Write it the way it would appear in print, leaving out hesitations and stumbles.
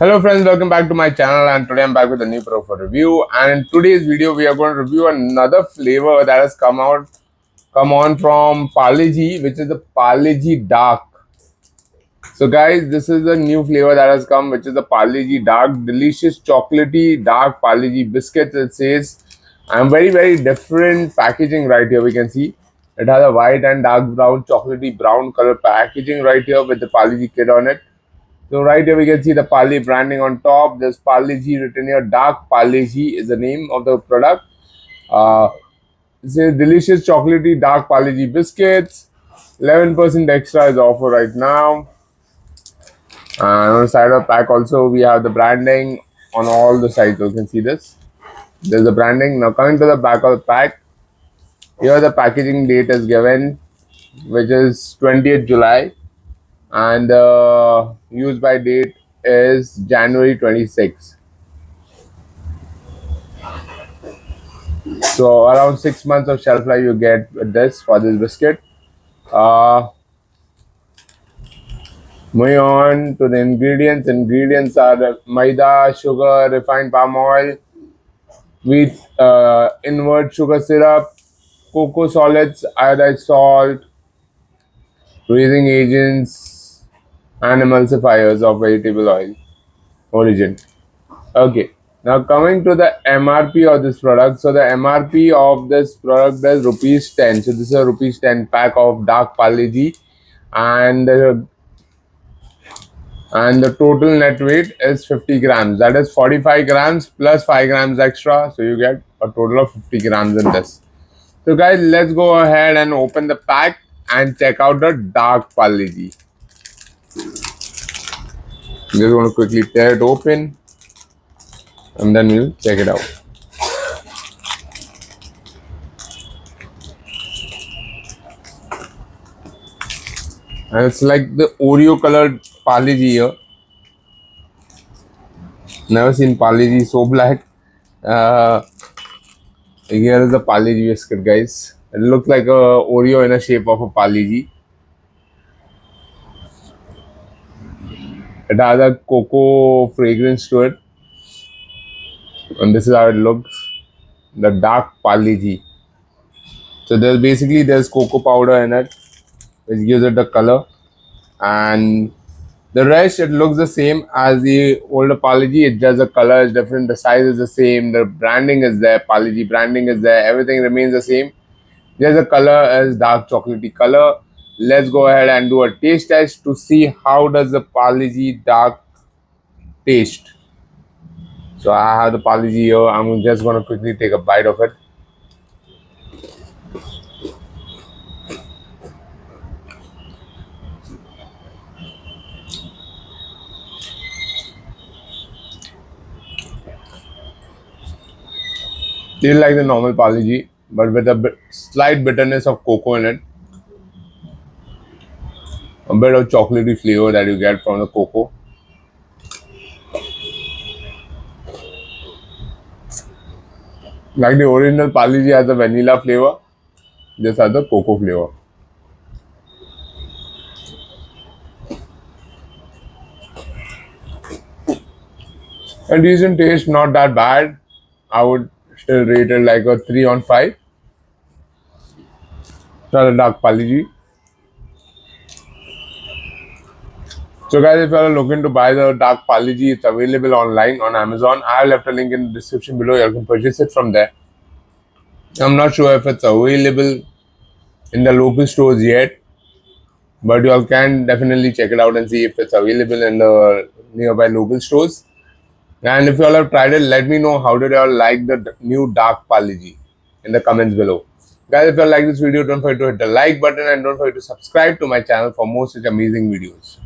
Hello friends, welcome back to my channel, and today I'm back with a new product for review. And in today's video we are going to review another flavor that has come on from Parle-G, which is the Parle-G Dark. So guys, this is a new flavor that has come, which is the Parle-G Dark, delicious chocolatey dark Parle-G biscuits. It says, and very different packaging right here. We can see it has a white and dark brown, chocolatey brown color packaging right here with the Parle-G kit on it. So right here we can see the Parle branding on top. There's Parle-G written here. Dark Parle-G is the name of the product. This is delicious chocolatey dark Parle-G biscuits. 11% extra is offer right now. And on the side of the pack also we have the branding on all the sides. You can see this. There's the branding. Now coming to the back of the pack. Here the packaging date is given, which is 20th July. And the use by date is January 26th. So around 6 months of shelf life you get with this for this biscuit. Moving on to the ingredients. Ingredients are maida, sugar, refined palm oil, wheat, invert sugar syrup, cocoa solids, iodized salt, raising agents, and emulsifiers of vegetable oil origin. Okay. Now coming to the MRP of this product. So the MRP of this product is rupees 10. So this is a rupees 10 pack of dark Parle-G, and the total net weight is 50 grams. That is 45 grams plus 5 grams extra. So you get a total of 50 grams in this. So guys, let's go ahead and open the pack and check out the dark Parle-G. Just want to quickly tear it open, and then we'll check it out. And it's like the Oreo colored Parle-G here. Never seen Parle-G so black. Here is the Parle-G biscuit, guys. It looks like a Oreo in a shape of a Parle-G. It has a cocoa fragrance to it. And this is how it looks. The dark Parle-G. So there's cocoa powder in it, which gives it the color. And the rest, it looks the same as the older Parle-G. It's just the color is different. The size is the same. The branding is there. Parle-G branding is there. Everything remains the same. Just the color is dark chocolatey color. Let's go ahead and do a taste test to see how does the Parle-G dark taste. So I have the Parle-G here. I'm just going to quickly take a bite of it. Tastes like the normal Parle-G, but with a slight bitterness of cocoa in it. A bit of chocolatey flavor that you get from the cocoa. Like the original Parle-G has the vanilla flavor, this has the cocoa flavor. A decent taste, not that bad. I would still rate it like a 3 on 5. For the dark Parle-G. So guys, if you are looking to buy the dark Parle-G, it's available online on Amazon. I have left a link in the description below. You can purchase it from there. I'm not sure if it's available in the local stores yet, but you all can definitely check it out and see if it's available in the nearby local stores. And if you all have tried it, let me know how did you all like the new dark Parle-G in the comments below. Guys, if you all like this video, don't forget to hit the like button and don't forget to subscribe to my channel for more such amazing videos.